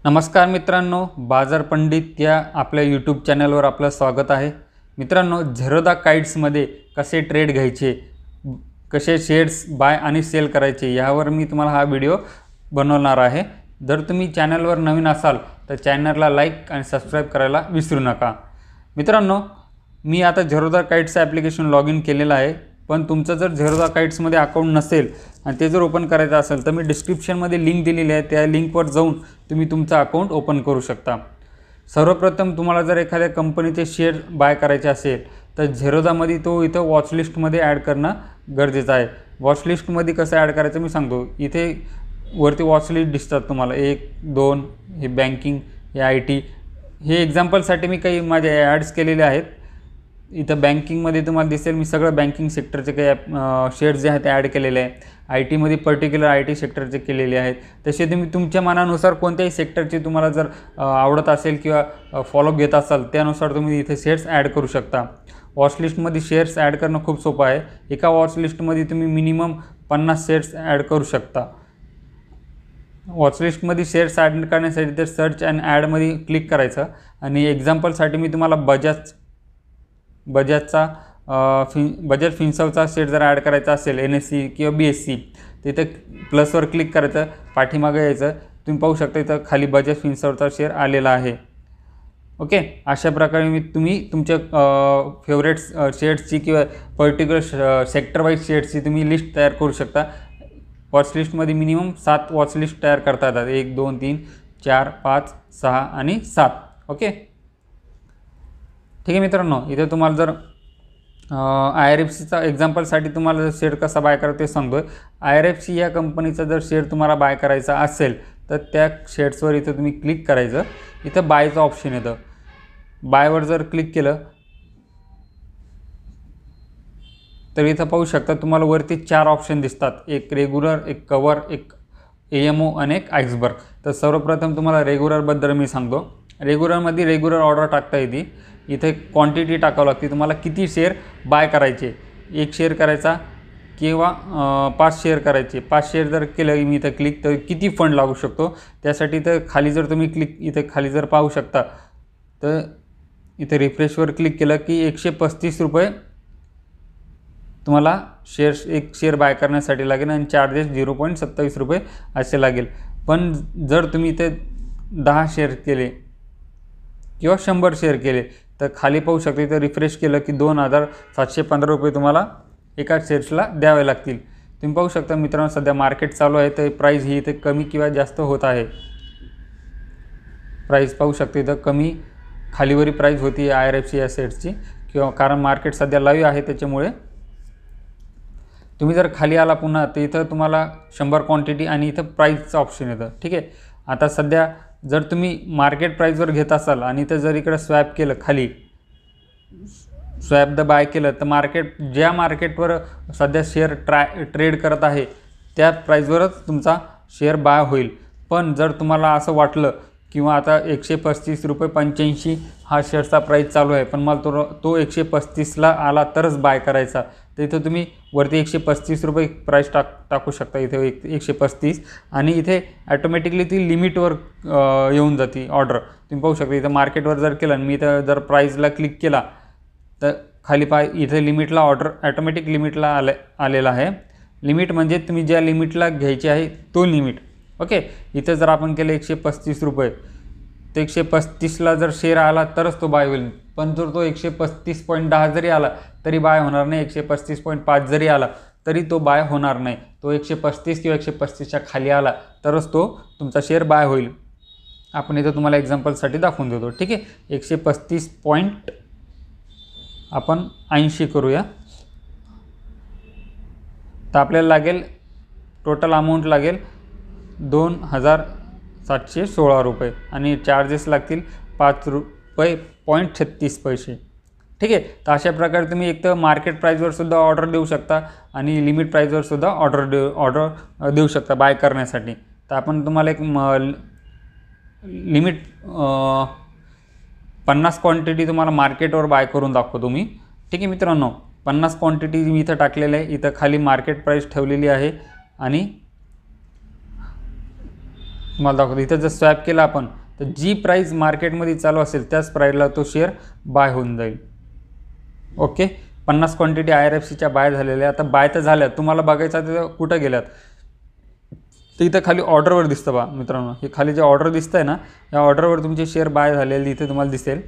नमस्कार मित्रांनो, बाजार पंडित या आपल्या यूट्यूब चॅनलवर आपलं स्वागत आहे। मित्रांनो, झेरोदा काइट्समध्ये कसे ट्रेड घ्यायचे, कसे शेअर्स बाय आणि सेल करायचे यावर मी तुम्हाला हा व्हिडिओ बनवणार आहे। जर तुम्ही चॅनलवर नवीन असाल तर चॅनलला लाईक आणि सबस्क्राइब करायला विसरू नका। मित्रांनो, मी आता झेरोदा काइट्स ॲप्लिकेशन लॉग इन केलेलं आहे, पण तुमचं जर झेरोदा काइट्समध्ये अकाउंट नसेल आणि ते जर ओपन करायचं असेल तर मी डिस्क्रिप्शनमध्ये लिंक दिलेली आहे, त्या लिंकवर जाऊन तुम्ही तुमचं अकाउंट ओपन करू शकता। सर्वप्रथम तुम्हाला जर एखाद्या कंपनीचे शेअर बाय करायचे असेल तर झेरोदामध्ये तो इथं वॉच लिस्टमध्ये ॲड करणं गरजेचं आहे। वॉच लिस्टमध्ये कसं ॲड करायचं मी सांगतो। इथे वरती वॉच लिस्ट दिसतात तुम्हाला 1, 2 हे बँकिंग, हे IT, हे एक्झाम्पलसाठी मी काही माझे ॲड्स केलेले आहेत। इथं बँकिंगमध्ये तुम्हाला दिसेल मी सगळं बँकिंग सेक्टरचे काही शेअर्स जे आहेत ते ॲड केलेले आहे। IT पर्टिक्युलर IT सेक्टरचे केलेले आहेत। तसे तुम्ही तुमच्या मनानुसार कोणत्याही सेक्टरची तुम्हाला जर आवडत असेल किंवा फॉलोअप घेत असाल त्यानुसार तुम्ही इथे शेअर्स ॲड करू शकता। वॉच लिस्टमध्ये शेअर्स ॲड करणं खूप सोपं आहे। एका वॉच लिस्टमध्ये तुम्ही मिनिमम 50 शेअर्स ॲड करू शकता। वॉच लिस्टमध्ये शेअर्स ॲड करण्यासाठी तर सर्च अँड ॲडमध्ये क्लिक करायचं आणि एक्झाम्पलसाठी मी तुम्हाला बजाजचा बजाज फिन्सर्वचा शेअर जर ॲड करायचा असेल NSE किंवा BSE तिथे प्लसवर क्लिक करायचं, पाठीमागे यायचं, तुम्ही पाहू शकता इथं खाली बजाज फिन्सर्वचा शेअर आलेला आहे। ओके, अशा प्रकारे तुम्ही तुमच्या फेवरेट शेअर्सची किंवा पर्टिक्युलर सेक्टर वाईज शेअर्सची तुम्ही लिस्ट तयार करू शकता। वॉच लिस्टमध्ये मिनिमम 7 वॉच लिस्ट तयार करता येतात, 1, 2, 3, 4, 5, 6 आणि 7। ओके, ठीक आहे मित्रांनो, इथे तुम्हाला जर IRFCचा एक्झाम्पलसाठी तुम्हाला जर शेअर कसा बाय करायचा ते सांगतोय। IRFC या कंपनीचा जर शेअर तुम्हाला बाय करायचा असेल तर त्या शेअर्सवर इथं तुम्ही क्लिक करायचं। इथं बायचं ऑप्शन येतं, बायवर जर क्लिक केलं तर इथं पाहू शकता तुम्हाला वरती 4 ऑप्शन दिसतात, एक रेग्युलर, एक कवर, एक AMO आणि एक आइसबर्ग। तर सर्वप्रथम तुम्हाला रेग्युलरबद्दल मी सांगतो। रेग्युलरमध्ये रेग्युलर ऑर्डर टाकता येते, इथे क्वांटिटी टाकावं लागते, तुम्हाला किती शेअर बाय करायचे, 1 शेअर करायचा किंवा 5 शेअर करायचे। 5 शेअर जर केलं मी इथं क्लिक तर किती फंड लागू शकतो त्यासाठी तर खाली जर तुम्ही इथे खाली जर पाहू शकता तर इथे रिफ्रेशवर क्लिक केलं की 135 रुपये तुम्हाला एक शेअर बाय करण्यासाठी लागेल आणि चार्जेस 0.27 रुपये असे लागेल। पण जर तुम्ही इथे 10 शेअर केले किंवा 100 शेअर केले तर खाली पाहू शकता इथं रिफ्रेश केलं की 2715 रुपये तुम्हाला एका शेअर्सला द्यावे लागतील। तुम्ही पाहू शकता मित्रांनो, सध्या मार्केट चालू आहे तर प्राईस ही इथे कमी किंवा जास्त होत आहे। प्राईस पाहू शकता इथं कमी खालीवरी प्राईस होती IRFC या शेअर्सची, किंवा कारण मार्केट सध्या लाईव्ह आहे त्याच्यामुळे। तुम्ही जर खाली आला पुन्हा तर इथं तुम्हाला 100 क्वांटिटी आणि इथं प्राईसचं ऑप्शन येतं। ठीक आहे, आता सध्या जर तुम्ही मार्केट प्राईसवर घेत असाल आणि इथं जर इकडे स्वॅप केलं, खाली स्वॅप द बाय केलं तर ज्या मार्केटवर सध्या शेअर ट्रेड करत आहे त्या प्राईसवरच तुमचा शेअर बाय होईल। पण जर तुम्हाला असं वाटलं किंवा आता 135 रुपये 85 हा शेअरचा प्राईस चालू आहे पण मला तो 135ला आला तरच बाय करायचा, तर इथं तुम्ही वरती 135 रुपये प्राईस टाकू शकता, इथे 135 आणि इथे ॲटोमॅटिकली ती लिमिटवर येऊन जाते ऑर्डर। तुम्ही पाहू शकता इथं मार्केटवर जर केलं आणि मी इथं जर प्राईसला क्लिक केला तर खाली इथे लिमिटला ऑर्डर ॲटोमॅटिक लिमिटला आलेला आहे। लिमिट म्हणजे तुम्ही ज्या लिमिटला घ्यायची आहे तो लिमिट। ओके, इथं जर आपण केलं 135 रुपये तर 135ला जर शेअर आला तरच तो बाय होईल, पण जर तो 135.10 जरी आला तरी बाय होणार नाही, 135.5 जरी आला तरी तो बाय होणार नाही। तो 135 किंवा 135च्या खाली आला तरच तो तुमचा शेअर बाय होईल। आपण इथं तुम्हाला एक्झाम्पलसाठी दाखवून देतो। ठीक आहे, 135 आपण 80 करूया तर आपल्याला लागेल, टोटल अमाऊंट लागेल 2716 रुपये आणि चार्जेस लागतील 5 रुपये 36 पैसे। ठीक आहे, तर अशा प्रकारे तुम्ही एक तर मार्केट प्राईसवर सुद्धा ऑर्डर देऊ शकता आणि लिमिट प्राईसवर सुद्धा ऑर्डर देऊ शकता बाय करण्यासाठी। तर आपण तुम्हाला एक लिमिट 50 क्वांटिटी तुम्हाला मार्केटवर बाय करून दाखवतो मी। ठीक आहे मित्रांनो, 50 क्वांटिटी मी इथं टाकलेलं आहे, इथं खाली मार्केट प्राईस ठेवलेली आहे आणि तुम्हाला दाखवतो. इथं जर स्वॅप केला आपण तर जी प्राईस मार्केटमध्ये चालू असेल त्याच प्राईसला तो शेअर बाय होऊन जाईल. ओके, 50 क्वांटिटी IRFCच्या बाय झालेल्या. आता बाय तर झाल्यात, तुम्हाला बघायचं तर कुठं गेल्यात तर इथं खाली ऑर्डरवर दिसतं बा मित्रांनो. हे खाली जे ऑर्डर दिसतं आहे ना, या ऑर्डरवर तुमचे शेअर बाय झालेले इथे तुम्हाला दिसेल.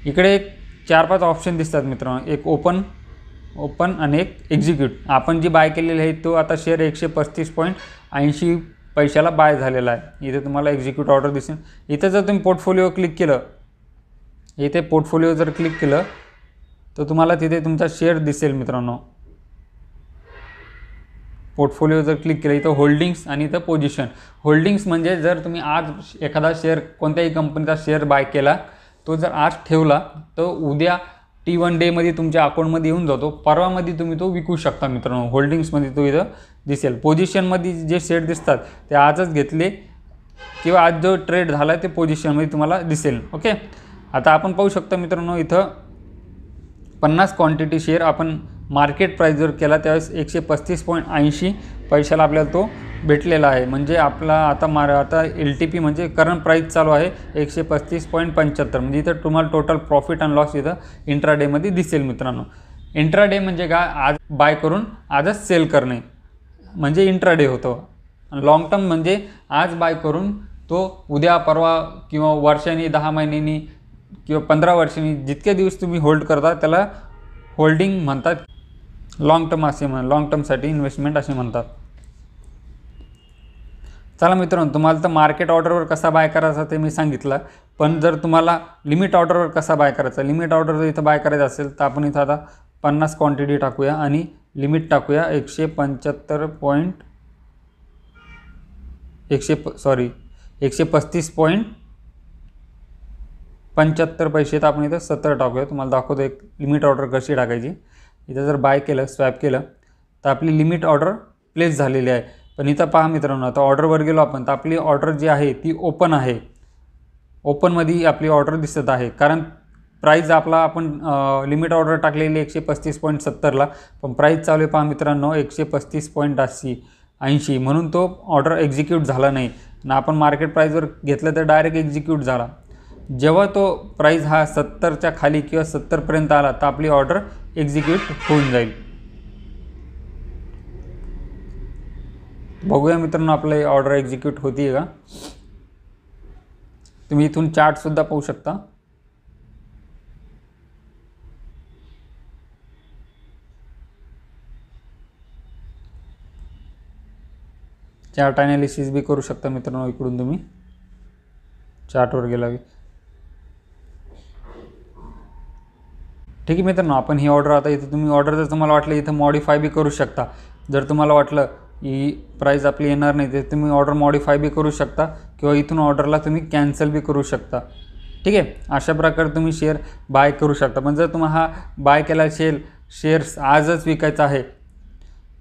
इकडे एक 4-5 ऑप्शन दिसतात मित्रांनो. एक ओपन आणि एक एक्झिक्यूट. आपण जी बाय केलेली आहे तो आता शेअर 135.80 पैशाला बाय झालेला आहे. इथे तुम्हाला एक्झिक्यूट ऑर्डर दिसेल. इथे जर तुम्ही पोर्टफोलिओ क्लिक केलं, इथे पोर्टफोलिओ जर क्लिक केलं तर तुम्हाला तिथे तुमचा शेअर दिसेल मित्रांनो. पोर्टफोलिओ जर क्लिक केलं, इथं होल्डिंग्स आणि इथं पोझिशन. होल्डिंग्स म्हणजे जर तुम्ही आज एखादा शेअर कोणत्याही कंपनीचा शेअर बाय केला, तो जर आज ठेवला तर उद्या T1 डेमध्ये तुमच्या अकाउंटमध्ये येऊन जातो. परवामध्ये तुम्ही तो विकू शकता मित्रांनो. होल्डिंग्समध्ये तो इथं दिसेल. पोझिशनमध्ये जे शेअर दिसतात ते आजच घेतले किंवा आज जो ट्रेड झाला ते पोझिशनमध्ये तुम्हाला दिसेल. ओके, आता आपण पाहू शकतो मित्रांनो, इथं 50 क्वांटिटी शेअर आपण मार्केट प्राईस जर केला त्यावेळेस 135.80 पैशाला आपल्याला तो भेटलेला आहे. म्हणजे आपला आता LTP म्हणजे करंट प्राईस चालू आहे 135.75. म्हणजे इथं तुम्हाला टोटल प्रॉफिट अँड लॉस इथं इंट्राडेमध्ये दिसेल मित्रांनो. इंट्राडे म्हणजे काय, आज बाय करून आजच सेल करणे म्हणजे इंट्राडे होतो. लॉंग टर्म म्हणजे आज बाय करून तो उद्या परवा किंवा वर्षांनी, 10 महिन्यांनी किंवा 15 वर्षांनी जितके दिवस तुम्ही होल्ड करता त्याला होल्डिंग म्हणतात. लॉंग टर्म असे लॉंग टर्मसाठी इन्व्हेस्टमेंट असे म्हणतात. चला मित्रांनो, तुम्हाला तर मार्केट ऑर्डरवर कसा बाय करायचा ते मी सांगितलं. पण जर तुम्हाला लिमिट ऑर्डरवर कसा बाय करायचा, लिमिट ऑर्डर जर इथं बाय करायचं असेल तर आपण इथं आता 50 क्वांटिटी टाकूया आणि लिमिट टाकूया 135.75 पैसे. तर आपण इथं 70 टाकूया. तुम्हाला दाखवतो एक लिमिट ऑर्डर कशी टाकायची. इथं जर बाय केलं, स्वॅप केलं तर आपली लिमिट ऑर्डर प्लेस झालेली आहे. पण इथं पहा मित्रांनो, आता ऑर्डरवर गेलो आपण तर आपली ऑर्डर जी आहे ती ओपन आहे. ओपनमध्ये आपली ऑर्डर दिसत आहे. कारण प्राईज आपला आपण लिमिट ऑर्डर टाकलेली 135.70ला, पण प्राईज चालू आहे पहा मित्रांनो 135.80. म्हणून तो ऑर्डर एक्झिक्यूट झाला नाही ना. आपण मार्केट प्राईजवर घेतलं तर डायरेक्ट एक्झिक्यूट झाला. जेव्हा तो प्राईज हा 70च्या खाली किंवा 70पर्यंत आला तर आपली ऑर्डर एक्झिक्यूट होऊन जाईल. बघूया मित्रांनो आपली ऑर्डर एक्झिक्यूट होती का. तुम्ही इथून चार्टसुद्धा पाहू शकता. चार्ट ॲनालिसिस बी करू शकता मित्रांनो. इकडून तुम्ही चार्टवर गेला की ठीक आहे मित्रांनो. आपण ही ऑर्डर आता इथं तुम्ही ऑर्डर जर तुम्हाला वाटलं इथं मॉडिफाय बी करू शकता. जर तुम्हाला वाटलं ही प्राईस आपली येणार नाही तर तुम्ही ऑर्डर मॉडिफाय बी करू शकता किंवा इथून ऑर्डरला तुम्ही कॅन्सल बी करू शकता. ठीक आहे, अशा प्रकारे तुम्ही शेअर बाय करू शकता. पण जर तुम्हाला हा बाय केला शेअर्स आजच विकायचा आहे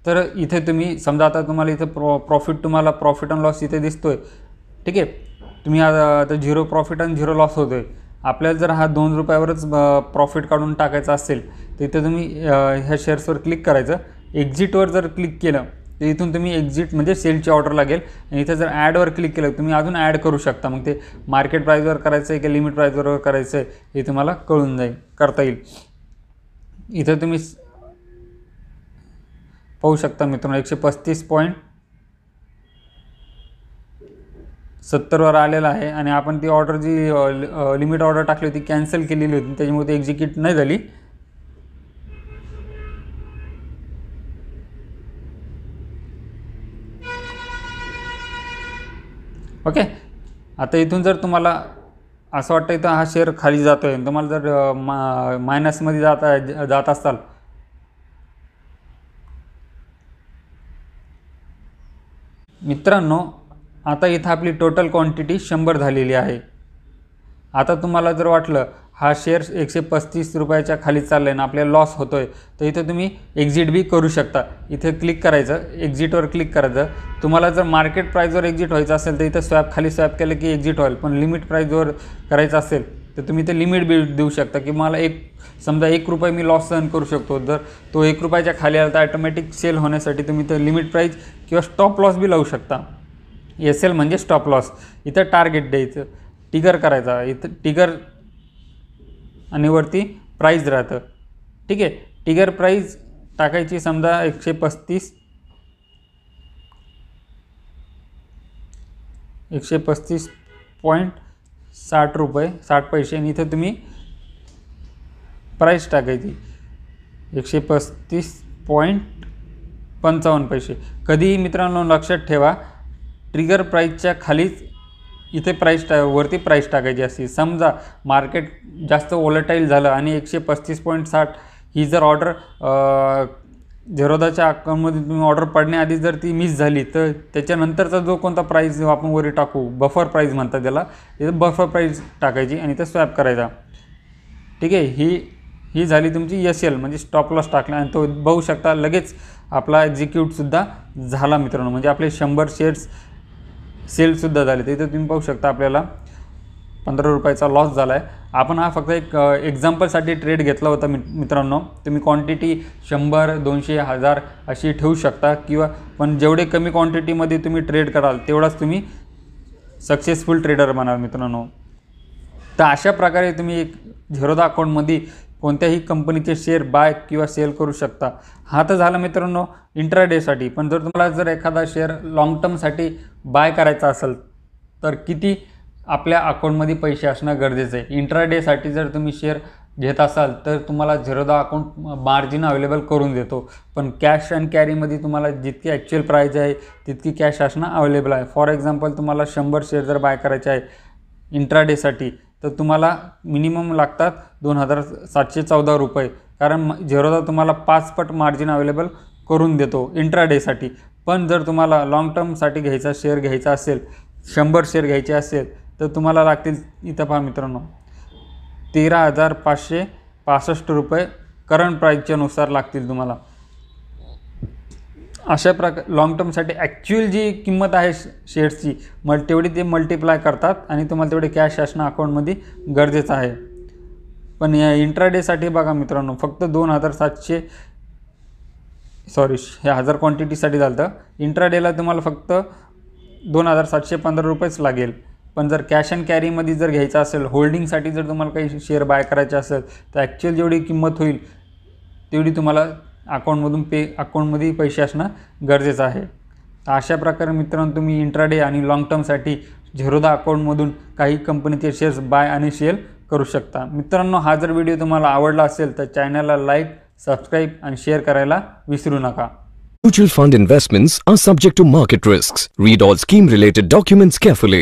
तर इथे तुम्ही समजा आता तुम्हाला इथं प्रॉफिट अँड लॉस इथे दिसतोय. ठीक आहे, तुम्ही आता 0 प्रॉफिट आणि 0 लॉस होतो आहे. आपल्याला जर हा 2 रुपयावरच प्रॉफिट काढून टाकायचा असेल तर इथं तुम्ही ह्या शेअर्सवर क्लिक करायचं. एक्झिटवर जर क्लिक केलं तर इथून तुम्ही एक्झिट म्हणजे सेलची ऑर्डर लागेल. आणि इथं जर ॲडवर क्लिक केलं तुम्ही अजून ॲड करू शकता. मग ते मार्केट प्राईजवर करायचं आहे की लिमिट प्राईजवर करायचं आहे हे तुम्हाला कळून करता येईल. इथं तुम्ही पाहू शकता मित्रांनो 135.70वर आलेला आहे. आणि आपण ती ऑर्डर जी लिमिट ऑर्डर टाकली होती कॅन्सल केलेली होती त्याच्यामुळे ती एक्झिक्यूट नाही झाली. ओके, आता इथून जर तुम्हाला असं वाटतं तर हा शेअर खाली जातो आहे, तुम्हाला जर मायनसमध्ये जात असाल मित्रांनो, आता इथं आपली टोटल क्वांटिटी 100 झालेली आहे. आता तुम्हाला जर वाटलं हा शेअर 135 रुपयाच्या खाली चालला आहे ना आपल्याला लॉस होतो आहे तर इथं तुम्ही एक्झिट बी करू शकता. इथे क्लिक करायचं, एक्झिटवर क्लिक करायचं. तुम्हाला जर मार्केट प्राईजवर एक्झिट व्हायचं असेल तर इथं खाली स्वॅप केलं की एक्झिट होईल. पण लिमिट प्राईजवर करायचं असेल तर तुम्ही ते लिमिट बी देऊ शकता की मला समजा 1 रुपये मी लॉस सहन करू शकतो. जर तो 1 रुपयाच्या खाली आला तर ॲटोमॅटिक सेल होण्यासाठी तुम्ही तर लिमिट प्राईज किंवा स्टॉप लॉस बी लावू शकता. एस एल म्हणजे स्टॉप लॉस. इथं टार्गेट द्यायचं, टिगर करायचा, इथं टिगर आणि वरती प्राईज राहतं. ठीक आहे, टिगर प्राईज टाकायची समजा 135.60 रुपये 60 पैसे, आणि इथं तुम्ही प्राईस टाकायची 135.55 पैसे. कधीही मित्रांनो लक्षात ठेवा, ट्रिगर प्राईसच्या खालीच इथे वरती प्राईस टाकायची असते. समजा मार्केट जास्त वॉलेटाईल झालं आणि 135.60 ही जर ऑर्डर झेरोदाच्या अकाउंटमध्ये तुम्ही ऑर्डर पडण्याआधी जर ती मिस झाली, तर त्याच्यानंतरचा जो कोणता प्राईस आपण वरी टाकू, बफर प्राईस म्हणतात त्याला, इथं बफर प्राईस टाकायची आणि इथं स्वॅप करायचा. ठीक आहे, ही झाली तुमची एस एल म्हणजे स्टॉप लॉस टाकला, आणि तो बघू शकता लगेच आपला एक्झिक्यूटसुद्धा झाला मित्रांनो. म्हणजे आपले 100 शेअर्स सेलसुद्धा झाले. तर इथं तुम्ही पाहू शकता आपल्याला 15 रुपयाचा लॉस झाला आहे. आपण हा फक्त एक एक्झाम्पलसाठी ट्रेड घेतला होता मित्रांनो. तुम्ही क्वांटिटी 100, 200, 1000 अशी ठेवू शकता, किंवा पण जेवढे कमी क्वांटिटीमध्ये तुम्ही ट्रेड कराल तेवढाच तुम्ही सक्सेसफुल ट्रेडर बनाल मित्रांनो. तर अशा प्रकारे तुम्ही एक झेरोदा अकाउंटमध्ये कोणत्याही कंपनीचे शेअर बाय किंवा सेल करू शकता. हा तर झाला मित्रांनो इंट्राडेसाठी. पण जर तुम्हाला जर एखादा शेअर लाँग टर्मसाठी बाय करायचा असेल तर किती आपल्या अकाउंटमध्ये पैसे असणं गरजेचं आहे. इंट्राडेसाठी जर तुम्ही शेअर घेत असाल तर तुम्हाला झेरोदा अकाउंट मार्जिन अवेलेबल करून देतो, पण कॅश अँड कॅरीमध्ये तुम्हाला जितकी ॲक्च्युअल प्राईज आहे तितकी कॅश असणं अवेलेबल आहे. फॉर एक्झाम्पल तुम्हाला 100 शेअर जर बाय करायचे आहे इंट्राडेसाठी, तर तुम्हाला मिनिमम लागतात 2714 रुपये, कारण झेरोदा तुम्हाला 5 पट मार्जिन अवेलेबल करून देतो इंट्राडेसाठी. पण जर तुम्हाला लाँग टर्मसाठी शेअर घ्यायचा असेल, 100 शेअर घ्यायचे असेल, तर तुम्हाला लागतील इथं पहा मित्रांनो 13,565 रुपये करंट प्राईजच्या नुसार लागतील तुम्हाला. अशा प्रकारे लाँग टर्मसाठी ॲक्च्युअल जी किंमत आहे शेअर्सची तेवढी ते मल्टिप्लाय करतात, आणि तुम्हाला तेवढे कॅश असणं अकाउंटमध्ये गरजेचं आहे. पण या इंट्राडेसाठी बघा मित्रांनो फक्त 1000 क्वांटिटीसाठी झालं. इंट्राडेला तुम्हाला फक्त 2715 रुपयेच लागेल. पण जर कॅश अँड कॅरीमध्ये जर घ्यायचं असेल, होल्डिंगसाठी जर तुम्हाला काही शेअर बाय करायचे असेल, तर ॲक्च्युअल जेवढी किंमत होईल तेवढी तुम्हाला अकाउंटमध्ये पैसे असणं गरजेचं आहे. तर अशा प्रकारे मित्रांनो तुम्ही इंट्राडे आणि लाँग टर्मसाठी झेरोदा अकाउंटमधून काही कंपनीचे शेअर्स बाय आणि सेल करू शकता. मित्रांनो, हा जर व्हिडिओ तुम्हाला आवडला असेल तर चॅनलला लाईक, सबस्क्राईब आणि शेअर करायला विसरू नका. Mutual fund investments are subject to market risks. Read all scheme related documents carefully.